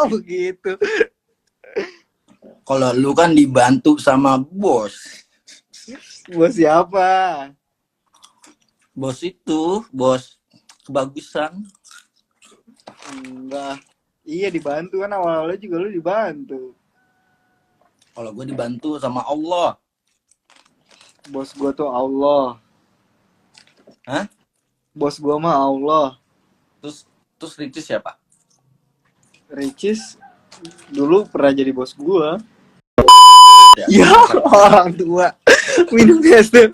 Begitu. Kalau lu kan dibantu sama bos. Bos siapa? Bos itu, bos kebagusan. Enggak. Iya dibantu kan, awal-awalnya juga lu dibantu. Kalau gue dibantu sama Allah. Bos gua tuh Allah. Hah? Bos gua mah Allah. Terus Ricis siapa? Ricis dulu pernah jadi bos gua. Ya, Ya, orang tua. Minumnya teh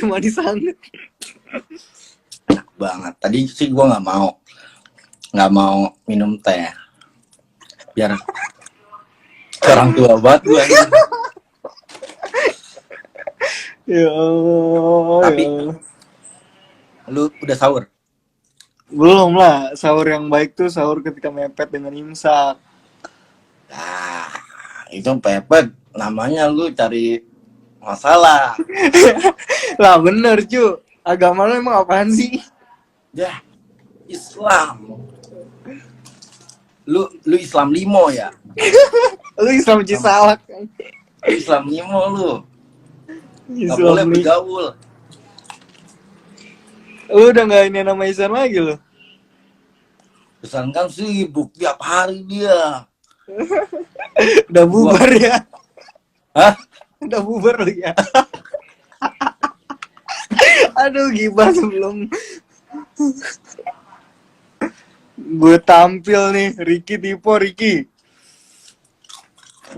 manis sangat. enak banget. Tadi sih gue nggak mau minum teh. Biar orang tua banget gue. Ya Allah. Tapi Ya. lu udah sahur? Belum lah, sahur yang baik tuh sahur ketika mepet dengan imsak. Nah, itu pepet. Namanya lu cari masalah. Lah bener cu, agama lu emang apaan sih? Ya, Islam. Lu Islam limo ya? Lu Islam Cisalak kan? Lu Islam limo lu. Gak Islam boleh nih. bergaul. Lu udah gak ini nama Ihsan lagi lu? Pesan kan sibuk tiap hari dia. Udah bubar ya? Hah? Udah bubar lu ya? Aduh gibah sebelum gue tampil nih, Ricky Tipo, Ricky.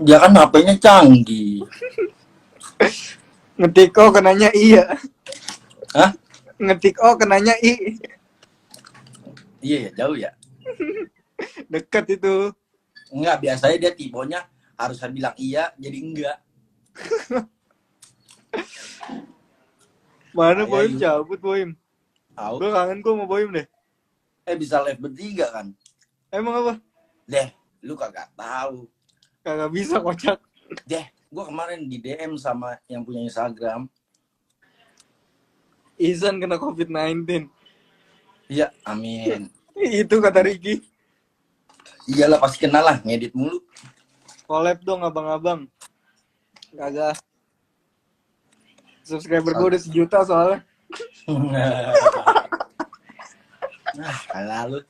Dia kan HP-nya canggih. Ngetik O kenanya iya. Hah? Ngetik O kenanya I. Iya ya, jauh ya. Deket itu. Enggak, biasanya dia tipenya harus bilang iya, jadi enggak. Mana Ayah, Boim yuk. cabut Boim. Tahu? Gue kangen gue sama Boim deh. Bisa live bertiga kan? Emang apa? Deh, lu kagak tahu. Kagak bisa kocak. Deh, gua kemarin di DM sama yang punya Instagram. Ihsan kena COVID-19. Iya, amin. Itu kata Ricky. Iyalah pasti kenal lah, ngedit mulu. Collab dong abang-abang. Kagak. Subscriber gue udah 1 juta soalnya. Nah, kalah lu.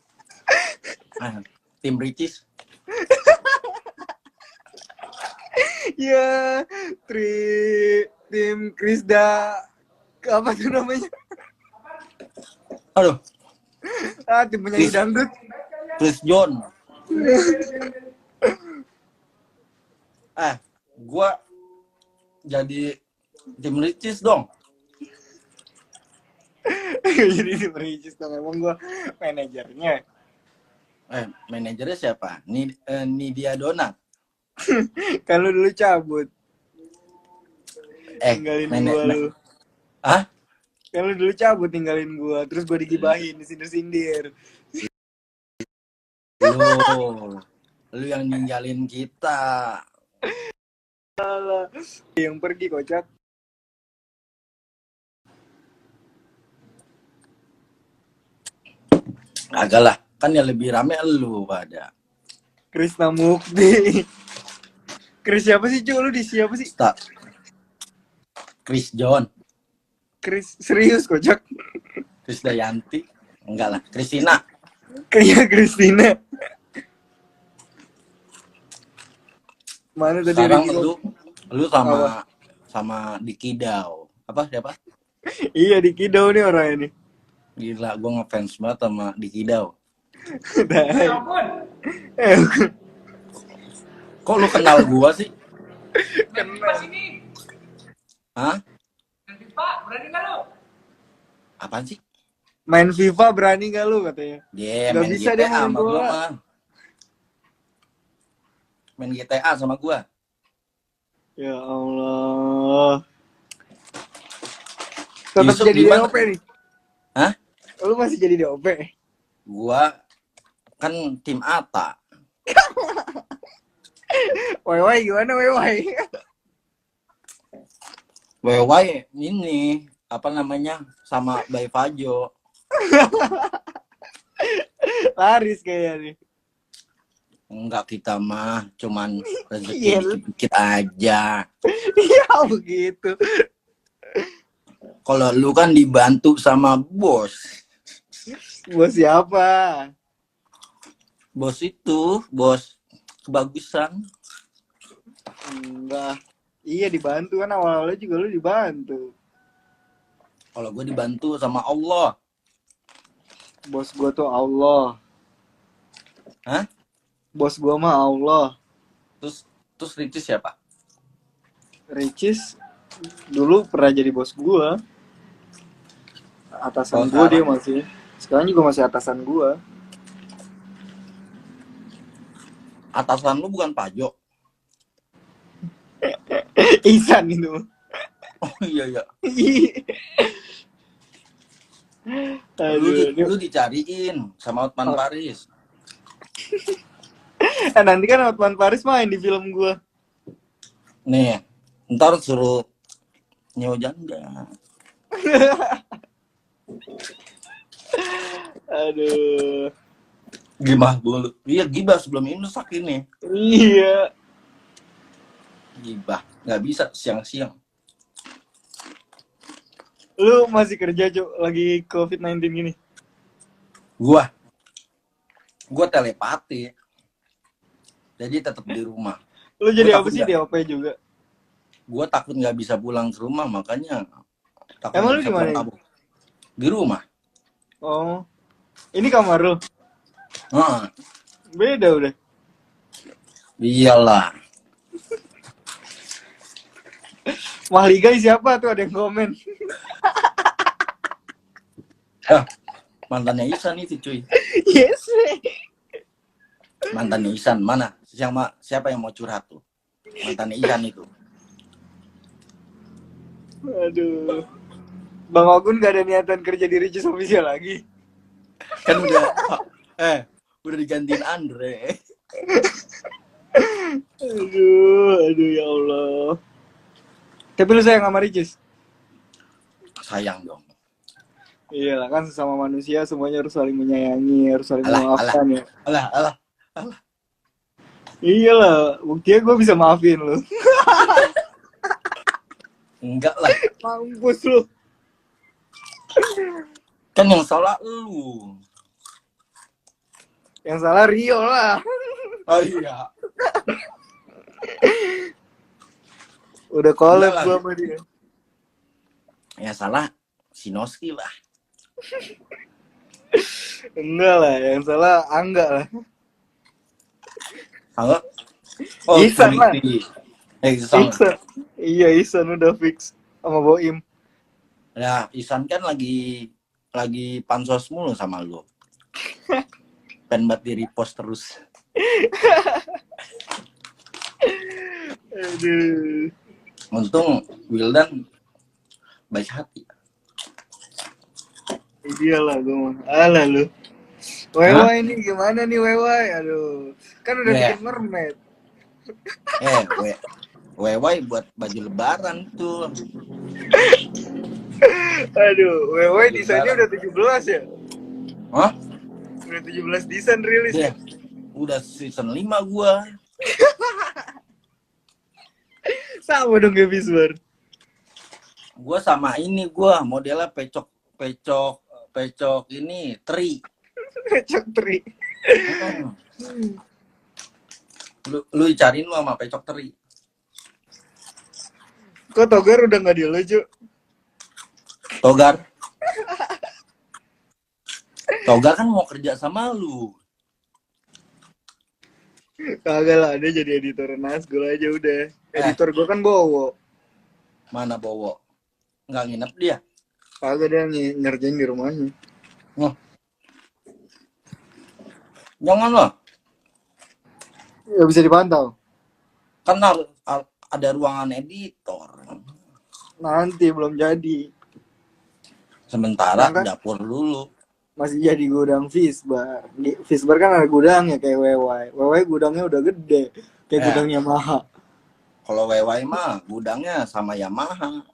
Nah, tim Ricis. Ya, tim Krisda apa tuh namanya? Aduh, Tim penyanyi dangdut. Chris John. Gua jadi tim Ricis dong. Jadi tim Ricis dong, emang gue manajernya. Manajernya siapa? Nidia Donat. Kalau dulu cabut. Tinggalin gua lu. Hah? Kalau dulu cabut tinggalin gua, terus gua digibahin, disindir-sindir. Lu yang ninggalin kita. Yang pergi kocak. Agak lah, kan yang lebih rame lu pada. Krisna Mukti. Chris siapa sih, Cu? Lu di siapa sih? Chris John. Chris serius kocak. Chris Dayanti. Enggak lah, Christina. Kayak Christina. Mana tadi sekarang Ricky? lu sama Dikidau. Apa siapa? Iya, Dikidau nih orang ini. Gila, gue ngefans banget sama Dikidau. Kok lu kenal gua sih? Kenal sini. Hah? Main FIFA, berani nggak lu? Apaan sih? Main FIFA berani gak lu katanya? Dia Gak main bisa GTA dia main sama gua bola. mah. Main GTA sama gua. Ya Allah. Tetap Yusuf jadi gimana? DOP nih. Hah? Lu masih jadi DOP? Gua kan tim Ata. Wai gimana Wai? Wewai ini apa namanya sama Bay Fajo. Laris kayaknya nih. Enggak, kita mah cuman rezeki Iya, dikit-dikit aja. iya begitu. Kalau lu kan dibantu sama bos. Bos siapa? Bos itu, bos kebagusan. Enggak. Iya dibantu kan awal-awalnya juga lu dibantu. Kalau gue dibantu sama Allah. Bos gua tuh Allah. Hah? Bos gua mah Allah. Terus Ricis siapa? Ricis dulu pernah jadi bos gua. Atasan Kalau gua dia sekarang? masih. Sekarang juga masih atasan gua. Atasan lu bukan Pajo. Ihsan itu. Oh iya iya. Aduh, Lu dicariin sama Otman Paris. nanti kan Hotman Paris main di film gua. Nih, ntar suruh nyewa janda. Aduh. Gimana dulu? Iya gibah sebelum imsak ini. Iya. Gibah, nggak bisa siang-siang. Lu masih kerja, Cuk, lagi COVID-19 gini? Gua telepati. Jadi tetap di rumah. Lu jadi Gua apa sih di OP juga? Gua takut nggak bisa pulang ke rumah, makanya takut Emang lu nggak bisa di mana? pulang kampung. Di rumah. Oh. Ini kamar lu. Heeh. Beda udah. Iyalah. Mahligai siapa tuh, ada yang komen. Mantannya Isan itu cuy. Yes. Mantannya Isan mana? Siapa yang mau curhat tuh? Mantannya Isan itu. Aduh. Bang Ogun gak ada niatan kerja di Ricis Official lagi. Kan udah digantiin Andre. Aduh ya Allah. Tapi lu sayang sama Ricis? Sayang dong. Iya lah, kan sesama manusia semuanya harus saling menyayangi, harus saling memaafkan ya. Alah. Iya lah, buktinya gue bisa maafin lu. Enggak lah. Mampus lu. Kan yang salah lu. Yang salah Rio lah. Oh iya. Udah collab Enggak gua lah. sama dia. Yang salah Sinoski lah. Enggak lah, yang salah Angga lah. Angga? Oh, Ihsan lah. Ihsan. Iya, Ihsan udah fix sama Boim. Ya, Ihsan kan lagi pansos mulu sama lu. Pengen buat di repost terus. Aduh. Untung Wildan baik hati. Iyalah gue mah. Alah lu. Wewa ini gimana nih Wewa? Aduh. Kan udah bikin mermaid. Wewai buat baju lebaran tuh. Aduh, Wewa desainnya udah 17 ya? Hah? Udah 17 desain rilis. Yeah. Udah season 5 gua. Sama dong kayak Fisbar. Gua sama ini modelnya pecok ini tri. Pecok tri. Lu cariin lu sama pecok teri. Kok Togar udah nggak dilucu? Togar kan mau kerja sama lu. Kagak lah, dia jadi editor Nazgul aja udah. Editor gua kan Bowo. Mana Bowo? Nggak nginep dia? Kagak, dia ngerjain di rumahnya. Jangan lah. Ya bisa dipantau. Kan ada ruangan editor. Nanti belum jadi. Sementara Kan dapur dulu. masih jadi gudang Fisbar. Fisbar kan ada gudangnya kayak Wewai. Wewai gudangnya udah gede, kayak gudang Yamaha. Kalau Wewai mah gudangnya sama Yamaha.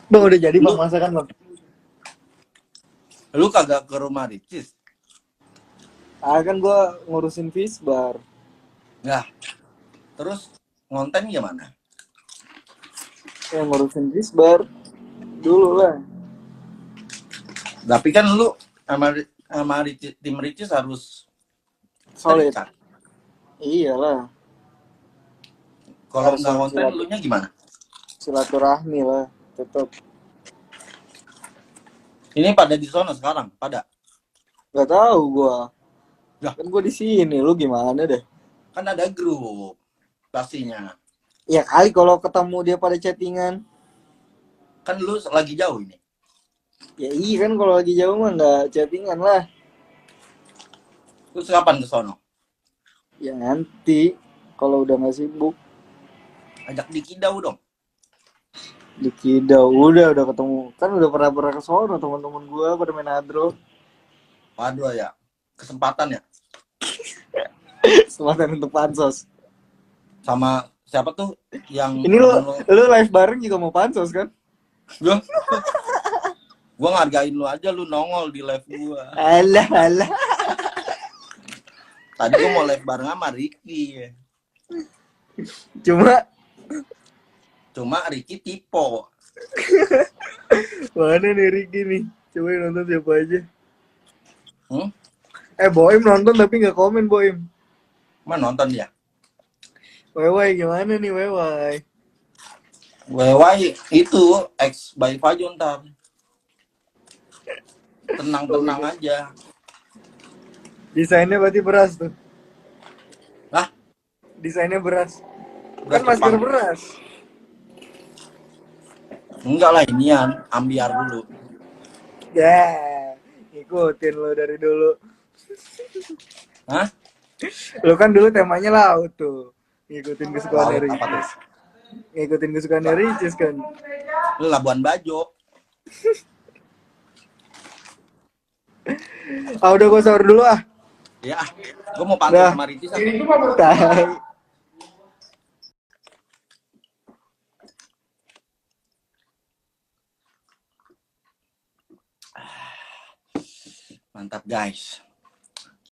Bang udah jadi bang masakan bang. Lu kagak ke rumah Ricis? kan gue ngurusin Fisbar. Nah, terus ngonten gimana? Yang ngurusin Fisbar dulu lah. Tapi kan lu sama tim Ricis harus Solid. terikat. Iyalah. Kalau Harus nggak konten, silat- lu nya gimana? silaturahmi lah, tetap. Ini pada di sono sekarang, pada. Gak tahu gue. Lah. Kan gue di sini, lu gimana deh? Kan ada grup pastinya. Ya kali kalau ketemu dia pada chattingan. Kan lu lagi jauh ini. Ya iya kan kalau lagi jauh mah nggak chattingan lah. Terus kapan ke sono? Ya nanti kalau udah nggak sibuk. Ajak di Kidau dong. Di Kidau udah ketemu. Kan udah pernah ke sono teman-teman gue pada main hadro. Waduh ya, kesempatan ya. Kesempatan untuk pansos. Sama siapa tuh yang Ini lu live bareng juga mau pansos kan? Gua ngargain lu aja, lu nongol di live gua. Alah. Tadi gua mau live bareng sama Ricky. Cuma Ricky tipe. Mana nih Ricky nih? Coba nonton siapa aja. Hmm? Boim nonton tapi nggak komen Boim. Mana nonton dia? Wewai gimana nih Wewai? Wewai itu ex by Fajon ntar. Tenang aja. Desainnya berarti beras tuh. Hah? Desainnya beras. Beras Kan masker Jepang. beras. Enggak lah, inian ambiar dulu. Ya, ikutin lo dari dulu. Hah? Lo kan dulu temanya laut tuh. Ngikutin kesukaan Laut dari apa tuh? Ngikutin kesukaan dari Ricis kan. Lu Labuan Bajo. Udah gue sahur dulu ah. Ya, gua mau pantau Dah. sama Ricis. Tai. Mantap guys.